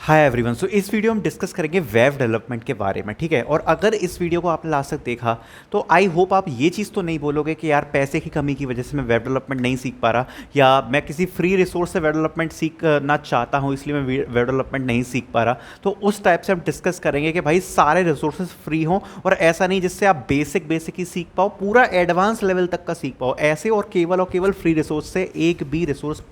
Hi everyone. सो इस video में discuss करेंगे वेब डेवलपमेंट के बारे में, ठीक है। और अगर इस वीडियो को आपने लास्ट तक देखा तो आई होप आप ये चीज़ तो नहीं बोलोगे कि यार पैसे की कमी की वजह से मैं वेब डेवलपमेंट नहीं सीख पा रहा, या मैं किसी फ्री रिसोर्स से वेब डेवलपमेंट सीखना चाहता हूँ इसलिए मैं वेब डेवलपमेंट नहीं सीख पा रहा। तो उस टाइप से हम डिस्कस करेंगे कि भाई सारे रिसोर्सेज फ्री हों और ऐसा नहीं जिससे आप बेसिक बेसिक ही सीख पाओ, पूरा एडवांस लेवल तक का सीख पाओ ऐसे। और केवल फ्री रिसोर्स से एक भी रिसोर्स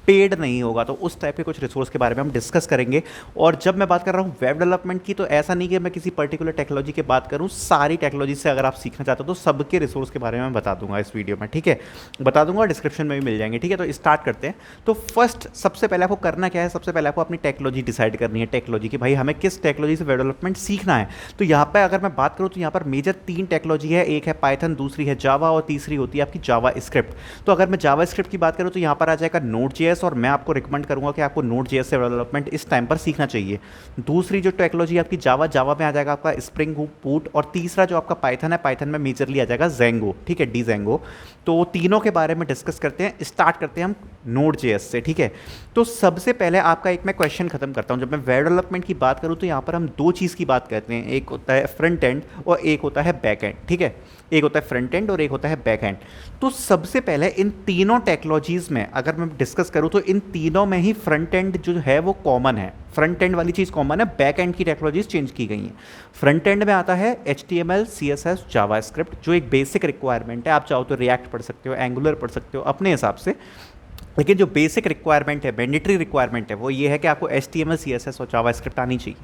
पेड नहीं होगा। तो उस टाइप के कुछ रिसोर्स के बारे में हम डिस्कस करेंगे। और जब मैं बात कर रहा हूँ वेब डेवलपमेंट की, तो ऐसा नहीं कि मैं किसी पर्टिकुलर टेक्नोलॉजी की बात करूँ, सारी टेक्नोलॉजी से अगर आप सीखना चाहते हो तो सबके रिसोर्स के बारे में मैं बता दूंगा इस वीडियो में, ठीक है। बता दूंगा, डिस्क्रिप्शन में भी मिल जाएंगे, ठीक है। तो स्टार्ट करते हैं। तो फर्स्ट सबसे पहले आपको करना क्या है, सबसे पहले आपको अपनी टेक्नोलॉजी डिसाइड करनी है। टेक्नोलॉजी की भाई हमें किस टेक्नोलॉजी से वेब डेवलपमेंट सीखना है। तो यहाँ पर अगर मैं बात करूँ तो यहाँ पर मेजर 3 टेक्नोलॉजी है, एक है पाइथन, दूसरी है जावा और तीसरी होती है आपकी जावा स्क्रिप्ट। तो अगर मैं जावा स्क्रिप्ट की बात करूँ तो यहाँ पर आ जाएगा नोड.जेएस, और मैं आपको रिकमेंड करूंगा कि आपको नोड.जेएस से डेवलपमेंट इस टाइम पर सीखना चाहिए। दूसरी जो टेक्नोलॉजी आपकी जावा में आ जाएगा आपका स्प्रिंग बूट, और तीसरा जो आपका पाइथन है, पाइथन में मेजरली आ जाएगा जेंगो, ठीक है, डी जेंगो। तो तीनों के बारे में डिस्कस करते हैं। स्टार्ट करते हैं हम नोड.जेएस से, ठीक है। तो सबसे पहले आपका एक मैं क्वेश्चन खत्म करता हूं। जब मैं वेब डेवलपमेंट की बात करूं तो यहां पर हम दो चीज़ की बात करते हैं, एक होता है फ्रंट एंड और एक होता है बैक एंड, ठीक है। एक होता है फ्रंट एंड और एक होता है बैक एंड। तो सबसे पहले इन तीनों टेक्नोलॉजीज में अगर मैं डिस्कस करूं तो इन तीनों में ही फ्रंट एंड जो है वो कॉमन है। फ्रंट एंड वाली चीज़ कॉमन है, बैक एंड की टेक्नोलॉजीज चेंज की गई हैं। फ्रंट एंड में आता है HTML, CSS, जावास्क्रिप्ट, जो एक बेसिक रिक्वायरमेंट है। आप चाहो तो रिएक्ट पढ़ सकते हो, एंगुलर पढ़ सकते हो अपने हिसाब से, लेकिन जो बेसिक रिक्वायरमेंट है, मैंडेटरी रिक्वायरमेंट है, वो ये है कि आपको HTML, CSS और जावास्क्रिप्ट आनी चाहिए।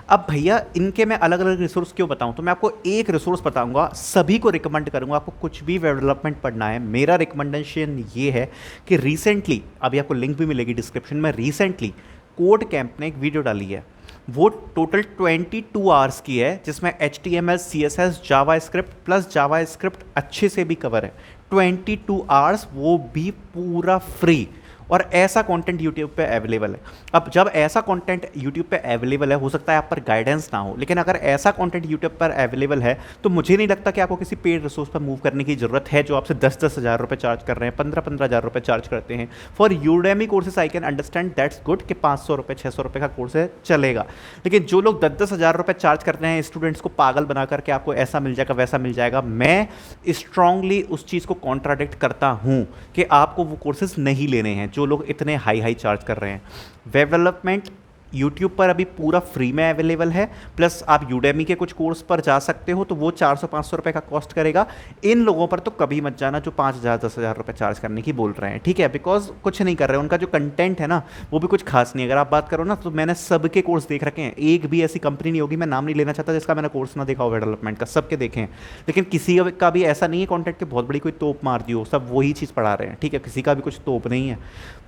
अब भैया इनके मैं अलग अलग रिसोर्स क्यों बताऊं, तो मैं आपको एक रिसोर्स बताऊंगा, सभी को रिकमेंड करूंगा। आपको कुछ भी वेब डेवलपमेंट पढ़ना है, मेरा रिकमेंडेशन ये है कि रिसेंटली, अभी आपको लिंक भी मिलेगी डिस्क्रिप्शन में, रिसेंटली कोड कैंप ने एक वीडियो डाली है, वो टोटल 22 आवर्स की है, जिसमें HTML, CSS, JavaScript plus JavaScript अच्छे से भी कवर है। 22 आवर्स, वो भी पूरा फ्री। और ऐसा कंटेंट यूट्यूब पे अवेलेबल है। अब जब ऐसा कंटेंट यूट्यूब पे अवेलेबल है, हो सकता है आप पर गाइडेंस ना हो, लेकिन अगर ऐसा कंटेंट यूट्यूब पर अवेलेबल है तो मुझे नहीं लगता कि आपको किसी पेड रिसोर्स पर मूव करने की जरूरत है, जो आपसे 10-10 हज़ार रुपये चार्ज कर रहे हैं, 15-15 हज़ार रुपये चार्ज करते हैं for Udemy courses. I can understand, that's good कि 500 रुपये 600 रुपये का कोर्स है, चलेगा। लेकिन जो लोग 10-10 हज़ार रुपये चार्ज करते हैं स्टूडेंट्स को पागल बना करके, आपको ऐसा मिल जाएगा वैसा मिल जाएगा, मैं स्ट्रांगली उस चीज़ को कॉन्ट्राडिक्ट करता हूँ कि आपको वो कोर्सेज नहीं लेने हैं जो लोग इतने हाई चार्ज कर रहे हैं। वेब डेवलपमेंट यूट्यूब पर अभी पूरा फ्री में अवेलेबल है, प्लस आप यूडेमी के कुछ कोर्स पर जा सकते हो, तो वो 400-500 रुपये का कॉस्ट करेगा। इन लोगों पर तो कभी मत जाना जो 5,000-10,000 रुपये चार्ज करने की बोल रहे हैं, ठीक है, बिकॉज कुछ नहीं कर रहे हैं। उनका जो कंटेंट है ना वो भी कुछ खास नहीं है। अगर आप बात करो ना तो मैंने सबके कोर्स देख रखे हैं, एक भी ऐसी कंपनी नहीं होगी, मैं नाम नहीं लेना चाहता, जिसका मैंने कोर्स ना देखा हो वेब डेवलपमेंट का, सबके देखे हैं। लेकिन किसी का भी ऐसा नहीं है कॉन्टेंट के बहुत बड़ी कोई तोप मार दी हो, सब वही चीज़ पढ़ा रहे हैं, ठीक है, किसी का भी कुछ तोप नहीं है।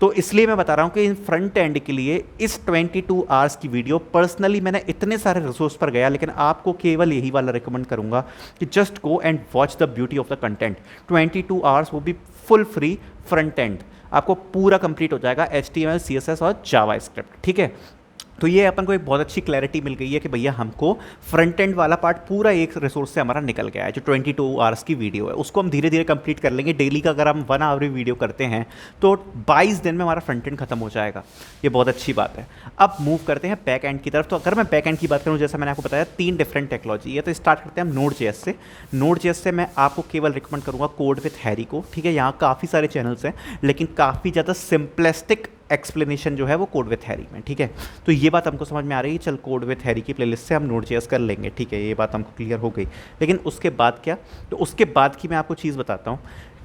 तो इसलिए मैं बता रहा हूँ कि इन फ्रंट एंड के लिए इस 22 आवर्स की वीडियो, पर्सनली मैंने इतने सारे रिसोर्स पर गया, लेकिन आपको केवल यही वाला रिकमेंड करूंगा कि just go and watch the beauty of the content. 22 hours, वो भी फुल फ्री, फ्रंट एंड आपको पूरा कंप्लीट हो जाएगा, HTML, CSS और जावास्क्रिप्ट, ठीक है। तो ये अपन को एक बहुत अच्छी क्लैरिटी मिल गई है कि भैया हमको फ्रंट एंड वाला पार्ट पूरा एक रिसोर्स से हमारा निकल गया है। जो 22 आवर्स की वीडियो है उसको हम धीरे धीरे कंप्लीट कर लेंगे। डेली का अगर हम 1 आवर वीडियो करते हैं तो 22 दिन में हमारा फ्रंट एंड खत्म हो जाएगा, ये बहुत अच्छी बात है। अब मूव करते हैं बैक एंड की तरफ। तो अगर मैं बैक एंड की बात करूँ, जैसा मैंने आपको बताया 3 डिफरेंट टेक्नोलॉजी है, तो स्टार्ट करते हैं हम नोड.जेएस से। नोड.जेएस से मैं आपको केवल रिकमेंड करूँगा कोड विथ हैरी को, ठीक है। यहाँ काफ़ी सारे चैनल्स हैं, लेकिन काफ़ी ज़्यादा सिंपलेस्टिक एक्सप्लेनेशन जो है वो कोड विथ हैरी में, ठीक है। तो ये बात हमको समझ में आ रही है, चल कोड विथ हैरी की प्लेलिस्ट से हम नोड.जेएस कर लेंगे, ठीक है, ये बात हमको क्लियर हो गई। लेकिन उसके बाद क्या, तो उसके बाद की मैं आपको चीज़ बताता हूँ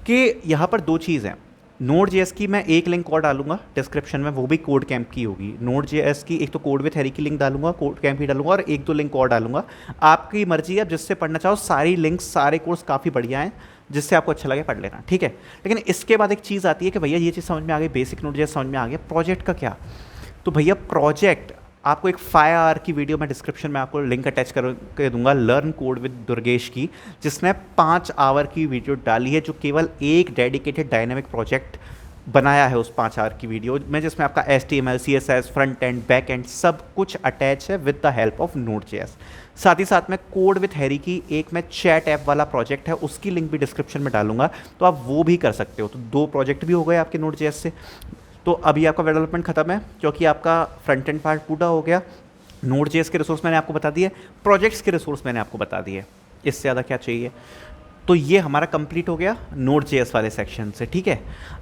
कि यहाँ पर 2 चीज़ हैं। नोड.जेएस की मैं एक लिंक और डालूंगा डिस्क्रिप्शन में, वो भी कोड कैंप की होगी। नोड.जेएस की एक तो कोड विथ हैरी की लिंक डालूंगा, कोड कैंप की डालूंगा, और 1-2 लिंक और डालूंगा। आपकी मर्जी है, जिससे पढ़ना चाहो, सारी लिंक्स सारे कोर्स काफ़ी बढ़िया हैं, जिससे आपको अच्छा लगे पढ़ लेना, ठीक है। लेकिन इसके बाद एक चीज़ आती है कि भैया ये चीज़ समझ में आ गई, बेसिक नोड.जेएस समझ में आ गया, प्रोजेक्ट का क्या। तो भैया प्रोजेक्ट, आपको एक 5 आवर की वीडियो मैं डिस्क्रिप्शन में आपको लिंक अटैच कर दूंगा, लर्न कोड विद दुर्गेश की, जिसने 5 आवर की वीडियो डाली है, जो केवल एक डेडिकेटेड डायनेमिक प्रोजेक्ट बनाया है उस 5 आवर की वीडियो में, जिसमें आपका HTML, CSS, front end, back and सब कुछ अटैच है विद द हेल्प ऑफ नोड.जेएस। साथ ही साथ में कोड विथ हैरी की एक मैं चैट ऐप वाला प्रोजेक्ट है, उसकी लिंक भी डिस्क्रिप्शन में डालूंगा, तो आप वो भी कर सकते हो। तो 2 प्रोजेक्ट भी हो गए आपके नोड.जेएस से। तो अभी आपका वेब डेवलपमेंट खत्म है क्योंकि आपका फ्रंट एंड पार्ट पूरा हो गया। नोड जेएस के रिसोर्स मैंने आपको बता दिए, प्रोजेक्ट्स के रिसोर्स मैंने आपको बता दिए, इससे ज़्यादा क्या चाहिए। तो ये हमारा कंप्लीट हो गया नोड जेएस वाले सेक्शन से, ठीक है।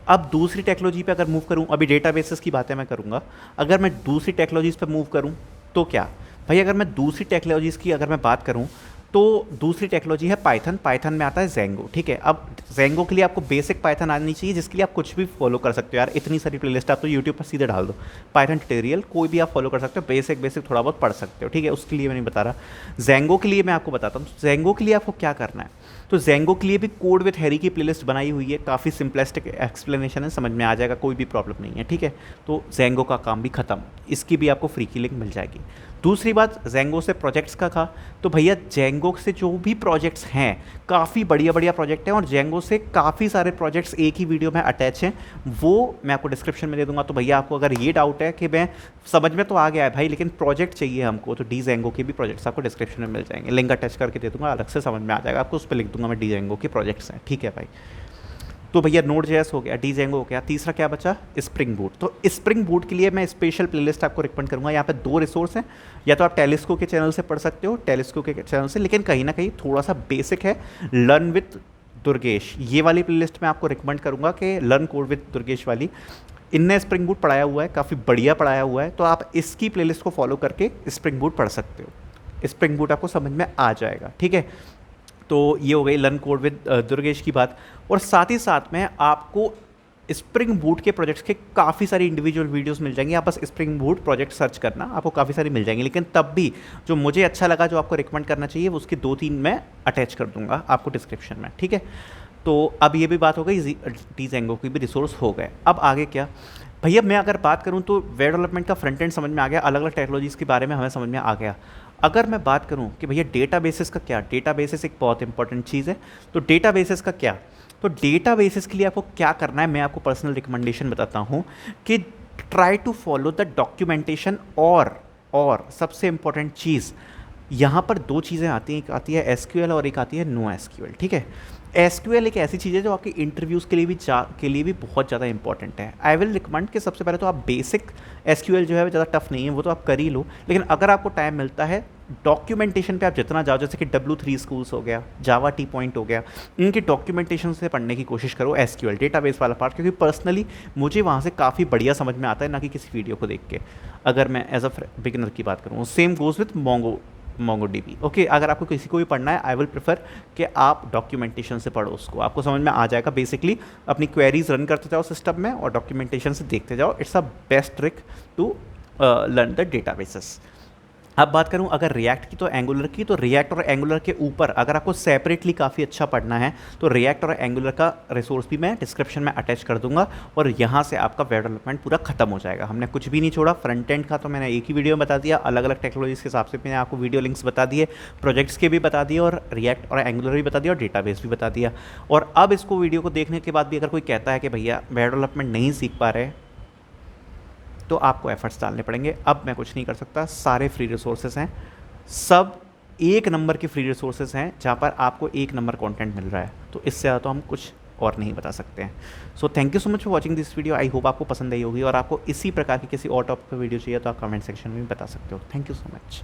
अब दूसरी टेक्नोलॉजी पे अगर मूव करूं, अभी डेटाबेसेस की बातें मैं करूंगा, अगर मैं दूसरी टेक्नोलॉजीज़ पे मूव करूं तो क्या भाई, अगर मैं दूसरी टेक्नोलॉजीज़ की अगर मैं बात करूं तो दूसरी टेक्नोलॉजी है पाइथन। पाइथन में आता है जेंगो, ठीक है। अब जेंगो के लिए आपको बेसिक पाइथन आनी चाहिए, जिसके लिए आप कुछ भी फॉलो कर सकते हो यार, इतनी सारी प्लेलिस्ट आप तो यूट्यूब पर सीधे डाल दो, पाइथन ट्यूटोरियल कोई भी आप फॉलो कर सकते हो, बेसिक थोड़ा बहुत पढ़ सकते हो, ठीक है। उसके लिए मैं नहीं बता रहा। जेंगो के लिए मैं आपको बताता हूँ, जेंगो के लिए आपको क्या करना है। तो जेंगो के लिए भी कोड विथ हैरी की प्लेलिस्ट बनाई हुई है, काफ़ी सिंपलिस्टिक एक्सप्लेनेशन है, समझ में आ जाएगा, कोई भी प्रॉब्लम नहीं है, ठीक है। तो जेंगो का काम भी खत्म, इसकी भी आपको फ्री की लिंक मिल जाएगी। दूसरी बात, जेंगो से प्रोजेक्ट्स का था, तो भैया जेंगो से जो भी प्रोजेक्ट्स हैं काफ़ी बढ़िया बढ़िया प्रोजेक्ट हैं, और जेंगो से काफ़ी सारे प्रोजेक्ट्स एक ही वीडियो में अटैच हैं, वो मैं आपको डिस्क्रिप्शन में दे दूंगा। तो भैया आपको अगर ये डाउट है कि मैं समझ में तो आ गया है भाई लेकिन प्रोजेक्ट चाहिए हमको, तो डी जेंगो के भी प्रोजेक्ट्स आपको डिस्क्रिप्शन में मिल जाएंगे, लिंक अटैच करके दे दूंगा, अलग से समझ में आ जाएगा आपको, उस पर लिख दूंगा मैं डी जेंगो के प्रोजेक्ट्स हैं, ठीक है भाई। तो भैया नोड जेएस हो गया, डी जेंगो हो गया, तीसरा क्या बचा, स्प्रिंग बूट। तो स्प्रिंग बूट के लिए मैं स्पेशल प्लेलिस्ट आपको रिकमेंड करूंगा। यहाँ पे 2 रिसोर्स हैं, या तो आप टेलिस्को के चैनल से पढ़ सकते हो, टेलिस्को के चैनल से, लेकिन कहीं ना कहीं थोड़ा सा बेसिक है, लर्न विथ दुर्गेश, ये वाली प्लेलिस्ट मैं आपको रिकमेंड करूंगा कि लर्न कोड विथ दुर्गेश वाली, इनने स्प्रिंग बूट पढ़ाया हुआ है, काफ़ी बढ़िया पढ़ाया हुआ है, तो आप इसकी प्लेलिस्ट को फॉलो करके स्प्रिंग बूट पढ़ सकते हो, स्प्रिंग बूट आपको समझ में आ जाएगा, ठीक है। तो ये हो गई लर्न कोड विद दुर्गेश की बात। और साथ ही साथ में आपको स्प्रिंग बूट के प्रोजेक्ट्स के काफ़ी सारी इंडिविजुअल वीडियोस मिल जाएंगी, आप बस स्प्रिंग बूट प्रोजेक्ट सर्च करना, आपको काफ़ी सारी मिल जाएंगी, लेकिन तब भी जो मुझे अच्छा लगा, जो आपको रिकमेंड करना चाहिए, वो उसकी 2-3 मैं अटैच कर दूंगा आपको डिस्क्रिप्शन में, ठीक है। तो अब ये भी बात हो गई, डी जेंगो की भी रिसोर्स हो गए। अब आगे क्या भैया, मैं अगर बात करूँ तो वेब डेवलपमेंट का फ्रंट एंड समझ में आ गया, अलग अलग टेक्नोलॉजीज़ के बारे में हमें समझ में आ गया। अगर मैं बात करूं कि भैया डेटाबेसेस का क्या, डेटाबेसेस एक बहुत इंपॉर्टेंट चीज़ है, तो डेटाबेसेस का क्या, तो डेटाबेसेस के लिए आपको क्या करना है, मैं आपको पर्सनल रिकमेंडेशन बताता हूं कि try to follow the documentation, और सबसे इंपॉर्टेंट चीज़ यहाँ पर 2 चीज़ें आती हैं, एक आती है एसक्यूएल और एक आती है नो एसक्यूएल, ठीक है। एसक्यूएल एक ऐसी चीज़ है जो आपके इंटरव्यूज़ के लिए भी बहुत ज़्यादा इंपॉर्टेंट है। आई विल रिकमेंड कि सबसे पहले तो आप बेसिक एसक्यूएल जो है वो ज़्यादा टफ नहीं है, वो तो आप कर ही लो, लेकिन अगर आपको टाइम मिलता है डॉक्यूमेंटेशन पे आप जितना जाओ, जैसे कि W3 स्कूल्स हो गया, जावा टी पॉइंट हो गया, इनके डॉक्यूमेंटेशन से पढ़ने की कोशिश करो एसक्यूएल डेटाबेस वाला पार्ट, क्योंकि पर्सनली मुझे वहाँ से काफ़ी बढ़िया समझ में आता है, ना कि किसी वीडियो को देख के, अगर मैं एज अ बिगिनर की बात करूँ। Same goes with MongoDB, okay. अगर आपको किसी को भी पढ़ना है, आई विल प्रेफर कि आप डॉक्यूमेंटेशन से पढ़ो उसको, आपको समझ में आ जाएगा। बेसिकली अपनी क्वेरीज रन करते जाओ सिस्टम में और डॉक्यूमेंटेशन से देखते जाओ, it's a best trick to learn the databases. अब बात करूं अगर रिएक्ट की तो एंगुलर की, तो रिएक्ट और एंगुलर के ऊपर अगर आपको सेपरेटली काफ़ी अच्छा पढ़ना है तो रिएक्ट और एंगुलर का रिसोर्स भी मैं डिस्क्रिप्शन में अटैच कर दूंगा, और यहाँ से आपका वेब डेवलपमेंट पूरा खत्म हो जाएगा। हमने कुछ भी नहीं छोड़ा, फ्रंट एंड का तो मैंने एक ही वीडियो में बता दिया, अलग अलग टेक्नोलॉजीज़ के हिसाब से मैंने आपको वीडियो लिंक्स बता दिए, प्रोजेक्ट्स के भी बता दिए, और रिएक्ट और एंगुलर भी बता दिया, और डेटाबेस भी बता दिया। और अब इसको वीडियो को देखने के बाद भी अगर कोई कहता है कि भैया वेब डेवलपमेंट नहीं सीख पा रहे, तो आपको एफर्ट्स डालने पड़ेंगे। अब मैं कुछ नहीं कर सकता, सारे फ्री रिसोर्सेज हैं, सब 1 नंबर के फ्री रिसोर्सेज हैं जहाँ पर आपको 1 नंबर कंटेंट मिल रहा है, तो इससे ज़्यादा तो हम कुछ और नहीं बता सकते हैं। So thank you so much for watching this video, I hope आपको पसंद आई होगी, और आपको इसी प्रकार की किसी और टॉपिक पर वीडियो चाहिए तो आप कमेंट सेक्शन में भी बता सकते हो। Thank you so much.